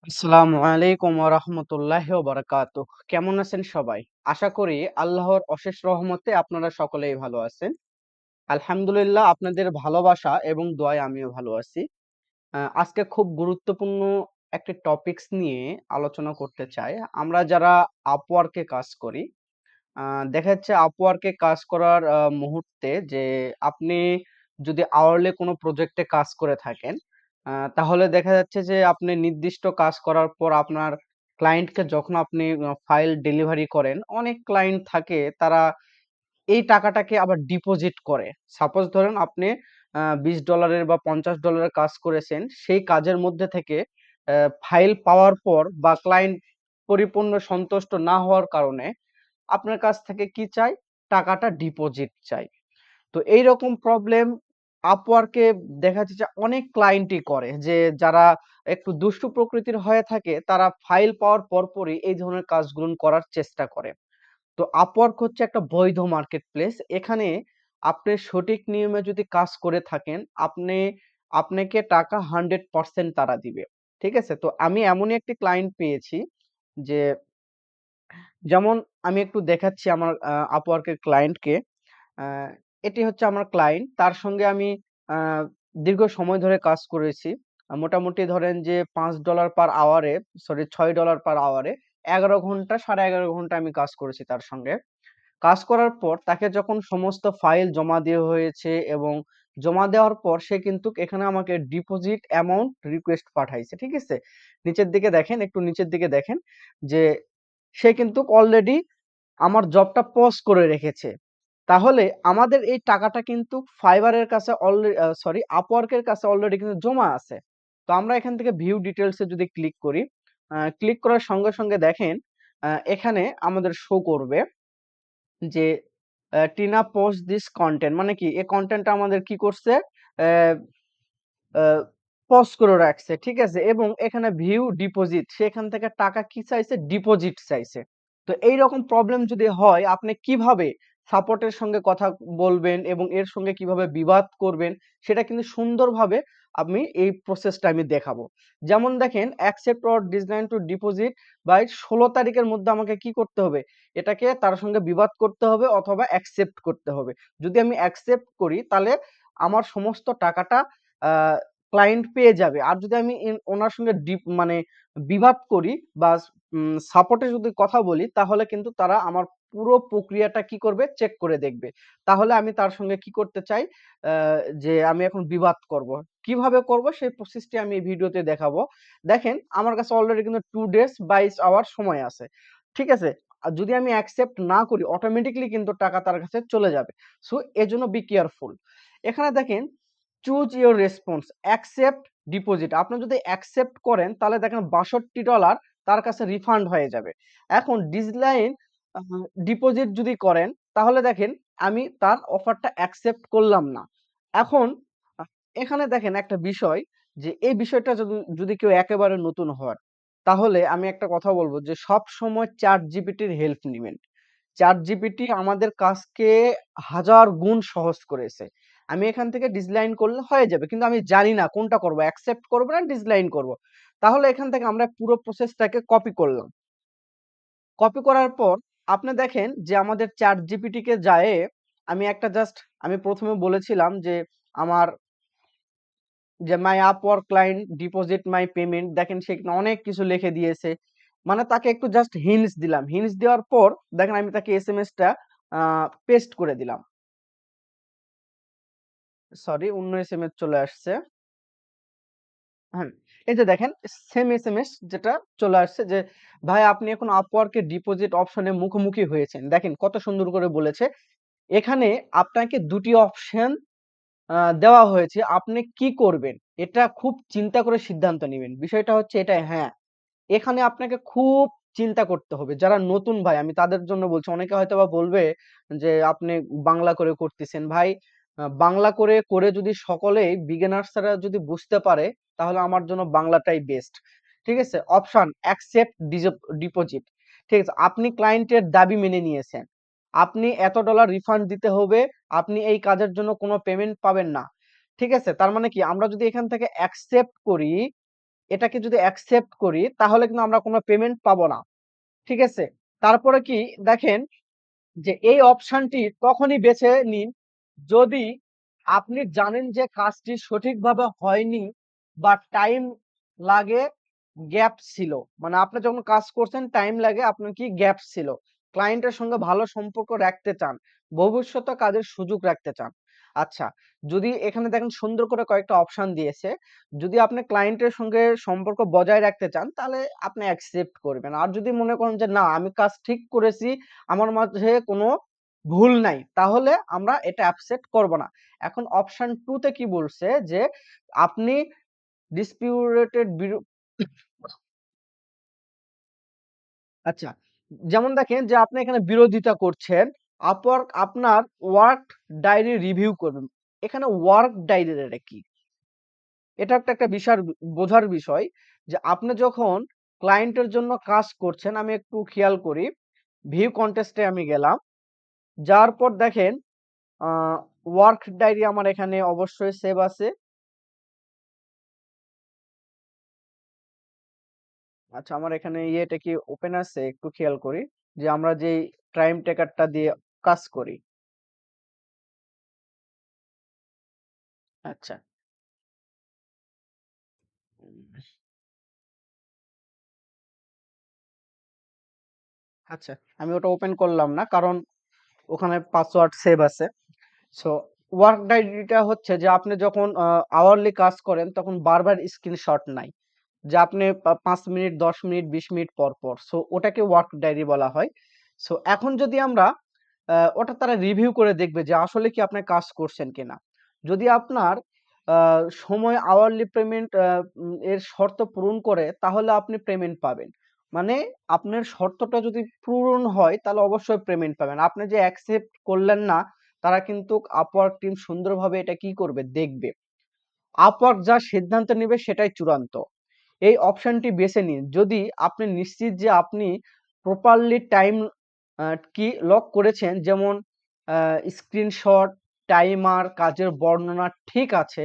আসসালামু আলাইকুম ওয়া রাহমাতুল্লাহি ওয়া বারাকাতুহু। কেমন আছেন সবাই? আশা করি আল্লাহর অশেষ রহমতে আপনারা সকলেই ভালো আছেন। আলহামদুলিল্লাহ আপনাদের ভালোবাসা এবং দোয়ায় আমিও ভালো আছি। আজকে খুব গুরুত্বপূর্ণ একটি টপিকস নিয়ে আলোচনা করতে চাই। আমরা যারা Upwork এ কাজ করি, আ দেখা যাচ্ছে Upwork এ কাজ করার মুহূর্তে যে আপনি যদি আওয়ারলি কোনো প্রজেক্টে কাজ করে থাকেন, তাহলে দেখা যাচ্ছে যে আপনি নির্দিষ্ট কাজ করার পর আপনার ক্লায়েন্টকে যখন আপনি ফাইল ডেলিভারি করেন, অনেক ক্লায়েন্ট থাকে তারা এই টাকাটাকে আবার ডিপোজিট করে। সাপোজ ধরেন আপনি $20 এর বা $50 এর কাজ করেছেন। সেই কাজের মধ্যে থেকে ফাইল পাওয়ার পর বা ক্লায়েন্ট পরিপূর্ণ সন্তুষ্ট না হওয়ার কারণে আপনার কাছ থেকে কি চাই? টাকাটা ডিপোজিট চাই। তো এইরকম প্রবলেম Upwork এ দেখা যাচ্ছে যে অনেক ক্লায়েন্টই করে যে যারা একটু দুষ্টু প্রকৃতির হয়ে থাকে তারা ফাইল পাওয়ার পরপরই এই ধরনের কাজগুলো করার চেষ্টা করে। তো Upwork হচ্ছে একটা বৈধ মার্কেট প্লেস। এখানে আপনি সঠিক নিয়মে যদি কাজ করে থাকেন, আপনাকে টাকা 100% তারা দিবে। ঠিক আছে? তো আমি এমনই একটি ক্লায়েন্ট পেয়েছি যে যেমন আমি একটু দেখাচ্ছি আমার Upwork এর ক্লায়েন্টকে। আ এটি হচ্ছে আমার ক্লায়েন্ট। তার সঙ্গে আমি আ দীর্ঘ সময় ধরে কাজ করেছি। মোটামুটি ধরেন যে $5 পার আওয়ারে সরি $6 পার আওয়ারে ১১ ঘন্টা ১১.৫ ঘন্টা আমি কাজ করেছি তার সঙ্গে। কাজ করার পর তাকে যখন সমস্ত ফাইল জমা দেওয়া হয়েছে এবং জমা দেওয়ার পর সে কিন্তু এখানে আমাকে ডিপোজিট অ্যামাউন্ট রিকোয়েস্ট পাঠাইছে। ঠিক আছে? নিচের দিকে দেখেন, একটু নিচের দিকে দেখেন যে সে কিন্তু অলরেডি আমার জবটা পজ করে রেখেছে। তাহলে আমাদের এই টাকাটা কিন্তু Fiverr এর কাছে সরি Upwork এর কাছে অলরেডি কিন্তু জমা আছে। তো আমরা এখান থেকে ভিউ ডিটেইলস এ যদি ক্লিক করি, ক্লিক করার সঙ্গে, সঙ্গে দেখেন এখানে আমাদের শো করবে যে টিনা পোস্ট দিস কনটেন্ট মানে কি এই কনটেন্টটা আমাদের কি করছে? অ্যা আ পজ করে রাখছে। ঠিক আছে? এবং এখানে ভিউ ডিপোজিট সেখান থেকে টাকা কি চাইছে? ডিপোজিট চাইছে। তো এইরকম প্রবলেম যদি হয় আপনি কিভাবে সাপোর্টের সঙ্গে কথা বলবেন এবং এর সঙ্গে কিভাবে বিবাদ করবেন সেটা কিন্তু সুন্দরভাবে আমি এই প্রসেসটা আমি দেখাবো। যেমন দেখেন accept or disdain to deposit by ১৬ তারিখের মধ্যে আমাকে কি করতে হবে? এটাকে তার সঙ্গে বিবাদ করতে হবে অথবা অ্যাকসেপ্ট করতে হবে। যদি আমি অ্যাকসেপ্ট করি তাহলে আমার সমস্ত টাকাটা আ ক্লায়েন্ট পেয়ে যাবে। আর যদি আমি ওনার সঙ্গে মানে বিবাদ করি বা সাপোর্ট এ যদি কথা বলি তাহলে কিন্তু তারা আমার পুরো প্রক্রিয়াটা কি করবে? চেক করে দেখবে। তাহলে আমি তার সঙ্গে কি করতে চাই? আ যে আমি এখন বিবাদ করব। কিভাবে করব সেই প্রসেসটি আমি এই ভিডিওতে দেখাবো। দেখেন আমার কাছে অলরেডি কিন্তু 2 ডেজ 22 আওয়ার সময় আছে। ঠিক আছে? আর যদি আমি অ্যাকসেপ্ট না করি অটোমেটিক্যালি কিন্তু টাকা তার কাছে চলে যাবে। সো এজন্য বি কেয়ারফুল। এখানে দেখেন choose your response, accept, deposit. আপনি যদি অ্যাকসেপ্ট করেন তাহলে দেখেন $৬২ তার কাছে রিফান্ড হয়ে যাবে। এখন ডিসলাইন আ ডিপোজিট যদি করেন তাহলে দেখেন আমি তার অফারটা অ্যাকসেপ্ট করলাম না। এখন আ এখানে দেখেন একটা বিষয় যে এই বিষয়টা যদি কেউ একেবারে নতুন হয় তাহলে আমি একটা কথা বলব যে সবসময় ChatGPT র হেল্প নিবেন। ChatGPT আমাদের কাজকে হাজার গুণ সহজ করেছে। আমি এখান থেকে ডিসলাইন করলে হয়ে যাবে। কিন্তু আমি জানি না কোনটা করব। অ্যাকসেপ্ট করব না ডিসলাইন করব। তাহলে এখান থেকে আমরা পুরো প্রসেসটাকে কপি করলাম। কপি করার পর আপনি দেখেন যে আমাদের ChatGPT কে যায়ে আমি একটা জাস্ট আমি ১ম এ বলেছিলাম যে আমার যে মাই Upwork ক্লায়েন্ট ডিপোজিট মাই পেমেন্ট দেখেন সে কিন্তু অনেক কিছু লিখে দিয়েছে। মানে তাকে একটু জাস্ট হিন্টস দিলাম। হিন্টস দেওয়ার পর দেখেন আমি তাকে এসএমএসটা আ পেস্ট করে দিলাম। সরি অন্য এসএমএস চলে আসছে। হ্যাঁ, এই যে দেখেন সেম এসএমএস যেটা চলে আসছে যে, "ভাই আপনি এখন Upwork এর ডিপোজিট অপশন এ মুখোমুখি হয়েছেন।" দেখেন কত সুন্দর করে বলেছে। এখানে আপনাকে ২ টি অপশন দেওয়া হয়েছে। আপনি কি করবেন? এটা খুব চিন্তা করে সিদ্ধান্ত নিবেন। বিষয়টা হচ্ছে এটাই হ্যাঁ। এখানে আপনাকে খুব চিন্তা করতে হবে। যারা নতুন ভাই আমি তাদের জন্য বলছি। অনেকে হয়তোবা বলবে যে, "আপনি বাংলা করে করতেছেন।" ভাই বাংলা করে যদি সকলেই বিগিনার্স রা যদি বুঝতে পারে, তাহলে আমার জন্য বাংলাটাই বেস্ট। ঠিক আছে? Option accept deposit. ঠিক আছে? আপনি ক্লায়েন্টের দাবি মেনে নিয়েছেন। আপনি এত ডলার রিফান্ড দিতে হবে। আপনি এই কাজের জন্য কোনো পেমেন্ট পাবেন না। ঠিক আছে? তার মানে কি আমরা যদি এখান থেকে অ্যাকসেপ্ট করি এটাকে যদি অ্যাকসেপ্ট করি তাহলে কিন্তু আমরা কোনো পেমেন্ট পাবো না। ঠিক আছে? তারপরে কি দেখেন যে এই অপশনটি তখনই বেছে নিন যদি আপনি জানেন যে কাজটি সঠিকভাবে হয়নি বা টাইম লাগে, গ্যাপ ছিল। মানে আপনি যখন কাজ করছেন টাইম লাগে, আপনার কি গ্যাপ ছিল। ক্লায়েন্টের সঙ্গে ভালো সম্পর্ক রাখতে চান, ভবিষ্যতে কাজের সুযোগ রাখতে চান। আচ্ছা, যদি এখানে দেখেন সুন্দর করে কয়েকটা অপশন দিয়েছে। যদি আপনি ক্লায়েন্টের সঙ্গে সম্পর্ক বজায় রাখতে চান তাহলে আপনি অ্যাকসেপ্ট করবেন। আর যদি মনে করেন যে না আমি কাজ ঠিক করেছি, আমার মাঝে কোনো ভুল নাই, তাহলে আমরা এটা অ্যাকসেপ্ট করব না। এখন অপশন 2 তে কি বলছে যে আপনি ডিসপিউটেড আচ্ছা, যেমন দেখেন যে আপনি এখানে বিরোধিতা করছেন, Upwork আপনার ওয়ার্ক ডায়রি রিভিউ করবেন। এখানে ওয়ার্ক ডায়রিটা কি? এটা একটা বিশাল বোঝার বিষয় যে আপনি যখন ক্লায়েন্টের জন্য কাজ করছেন, আমি একটু খেয়াল করি, ভিউ কনটেস্টে আমি গেলাম। যাওয়ার পর দেখেন আ ওয়ার্ক ডায়রি আমার এখানে অবশ্যই সেভ আছে। আচ্ছা, আমার এখানে ইয়েটা কি ওপেন আছে? একটু খেয়াল করি। যে আমরা যেই টাইম ট্র্যাকারটা দিয়ে কাজ করি। আচ্ছা। উম আচ্ছা, আমি ওটা ওপেন করলাম না। কারণ ওখানে পাসওয়ার্ড সেভ আছে। সো ওয়ার্ক ডায়রিটা হচ্ছে যে আপনি যখন আওয়ারলি কাজ করেন তখন বারবার স্ক্রিনশট নাই। যে আপনি ৫ মিনিট, ১০ মিনিট, ২০ মিনিট পর। সো ওটাকে ওয়ার্ক ডায়রি বলা হয়। সো এখন যদি আমরা ওটা তারা রিভিউ করে দেখবে যে আসলে কি আপনি কাজ করছেন কিনা। যদি আপনার আ সময় আওয়ারলি পেমেন্ট এর শর্ত পূরণ করে তাহলে আপনি পেমেন্ট পাবেন। মানে আপনার শর্তটা যদি পূরণ হয় তাহলে অবশ্যই পেমেন্ট পাবেন। আপনি যে অ্যাকসেপ্ট করলেন না, তারা কিন্তু Upwork টিম সুন্দরভাবে এটা কি করবে দেখবে। Upwork যা সিদ্ধান্ত নিবে সেটাই চূড়ান্ত। এই অপশনটি বেছে নিন যদি আপনি নিশ্চিত যে আপনি প্রপারলি টাইম আ কি লক করেছেন, যেমন আ স্ক্রিনশট, টাইমার, কাজের বর্ণনা ঠিক আছে।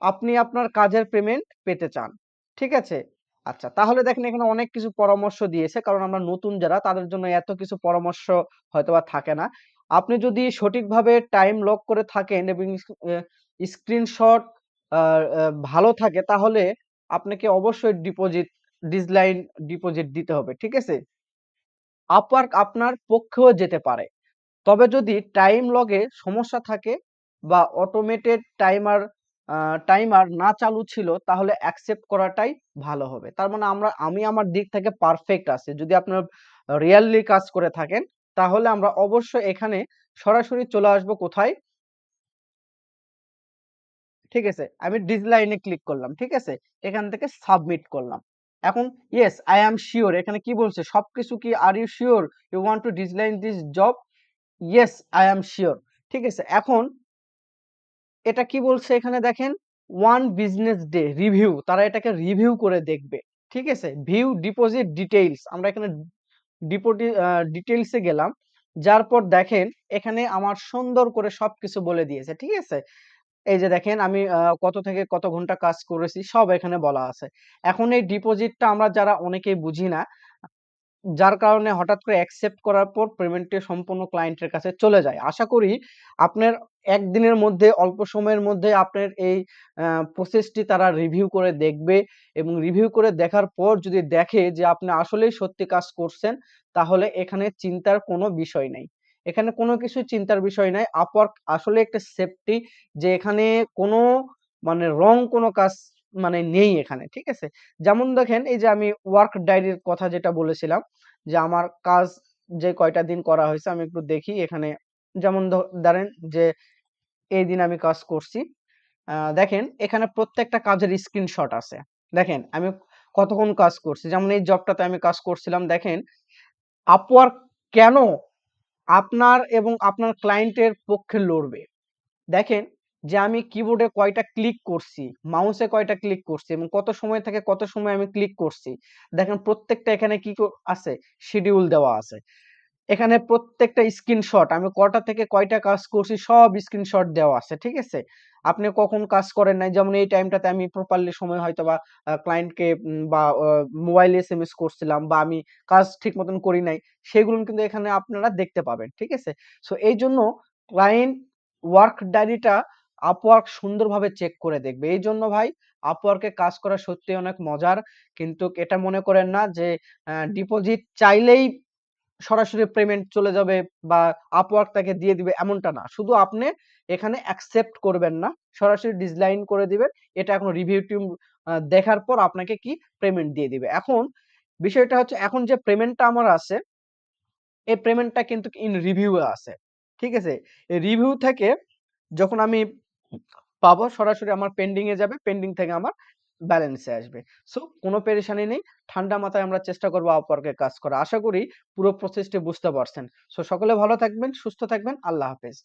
আপনি আপনার কাজের পেমেন্ট পেতে চান। ঠিক আছে? আচ্ছা, তাহলে দেখেন এখানে অনেক কিছু পরামর্শ দিয়েছে। কারণ আমরা নতুন যারা তাদের জন্য এত কিছু পরামর্শ হয়তোবা থাকে না। আপনি যদি সঠিকভাবে টাইম লক করে থাকেন এবং স্ক্রিনশট আ আ ভালো থাকে তাহলে আপনাকে অবশ্যই ডিজলাইন ডিপোজিট দিতে হবে। ঠিক আছে? Upwork আপনার পক্ষেও যেতে পারে। তবে যদি টাইম লগে সমস্যা থাকে বা অটোমেটেড টাইমার না চালু ছিল তাহলে অ্যাকসেপ্ট করাটাই ভালো হবে। তার মানে আমি আমার দিক থেকে পারফেক্ট আছি। যদি আপনার রিয়ালি কাজ করে থাকেন তাহলে আমরা অবশ্যই এখানে সরাসরি চলে আসবো কোথায়? ঠিক আছে? আমি ডিসলাইন এ ক্লিক করলাম। ঠিক আছে? এখান থেকে সাবমিট করলাম। এখন ইয়েস, আই অ্যাম সিউর এখানে কি বলছে? সবকিছু কি are you sure? You want to decline this job? Yes, I am sure. ঠিক আছে? এখন এটা কি বলছে এখানে দেখেন, 1 বিজনেস ডে রিভিউ। তারা এটাকে রিভিউ করে দেখবে। ঠিক আছে? View deposit details. আমরা এখানে ডিপোটি আ ডিটেইলস এ গেলাম। যার পর দেখেন এখানে আমার সুন্দর করে সবকিছু বলে দিয়েছে। ঠিক আছে? এই যে দেখেন আমি কত থেকে কত ঘন্টা কাজ করেছি সব এখানে বলা আছে। এখন এই ডিপোজিটটা আমরা যারা অনেকেই বুঝি না, যার কারণে হঠাৎ করে অ্যাকসেপ্ট করার পর পেমেন্টটি সম্পূর্ণ ক্লায়েন্টের কাছে চলে যায়। আশা করি আপনার ১ দিনের মধ্যে অল্প সময়ের মধ্যে আপনার এই প্রসেসটি তারা রিভিউ করে দেখবে এবং রিভিউ করে দেখার পর যদি দেখে যে আপনি আসলেই সত্যি কাজ করছেন, তাহলে এখানে চিন্তার কোনো বিষয় নাই। এখানে কোনো কিছুই চিন্তার বিষয় নাই। Upwork আসলে একটা সেফটি, যে এখানে কোনো মানে কোনো কাজ মানে নেই এখানে। ঠিক আছে? যেমন দেখেন এই যে আমি ওয়ার্ক ডায়রির কথা যেটা বলেছিলাম যে আমার কাজ যে কয়টা দিন করা হয়েছে আমি একটু দেখি এখানে। যেমন ধরেন যে এইদিন আমি কাজ করছি। দেখেন এখানে প্রত্যেকটা কাজের স্ক্রিনশট আছে। দেখেন আমি কতক্ষণ কাজ করছি। যেমন এই জবটাতে আমি কাজ করছিলাম। দেখেন Upwork কেন আপনার এবং আপনার ক্লায়েন্টের পক্ষে লড়বে? দেখেন যে আমি কিবোর্ডে কয়টা ক্লিক করছি, মাউসে কয়টা ক্লিক করছি এবং কত সময় থেকে কত সময় আমি ক্লিক করছি। দেখেন প্রত্যেকটা এখানে কি আছে? শিডিউল দেওয়া আছে। এখানে প্রত্যেকটা স্ক্রিনশট আমি কটা থেকে কয়টা কাজ করছি সব স্ক্রিনশট দেওয়া আছে। ঠিক আছে? আপনি কখন কাজ করেন নাই, যেমন এই টাইমটাতে আমি প্রপারলি সময় হয়তোবা ক্লায়েন্টকে বা মোবাইলে এসএমএস করছিলাম বা আমি কাজ ঠিক মতন করি নাই, সেগুলো কিন্তু এখানে আপনারা দেখতে পাবেন। ঠিক আছে? সো এইজন্য ক্লায়েন্ট ওয়ার্ক ডায়েরিটা Upwork সুন্দরভাবে চেক করে দেখবে। এইজন্য ভাই Upwork এ কাজ করা সত্যিই অনেক মজার। কিন্তু এটা মনে করেন না যে ডিপোজিট চাইলেই সরাসরি পেমেন্ট চলে যাবে বা Upwork তাকে দিয়ে দিবে এমনটা না। শুধু আপনি এখানে অ্যাকসেপ্ট করবেন না। সরাসরি ডিসলাইন করে দিবেন। এটা এখন রিভিউ দেখার পর আপনাকে কি পেমেন্ট দিয়ে দিবে। এখন বিষয়টা হচ্ছে এখন যে পেমেন্টটা আমার আছে, এই পেমেন্টটা কিন্তু ইন রিভিউ এ আছে। ঠিক আছে? এই রিভিউ থেকে যখন আমি পাবো সরাসরি আমার পেন্ডিং এ যাবে। পেন্ডিং থেকে আমার ব্যালেন্সে আসবে। সো কোনো পেরেশানি নেই। ঠান্ডা মাথায় আমরা চেষ্টা করব Upwork এ কাজ করা। আশা করি পুরো প্রসেসটি বুঝতে পারছেন। সো সকলে ভালো থাকবেন, সুস্থ থাকবেন। আল্লাহ হাফেজ।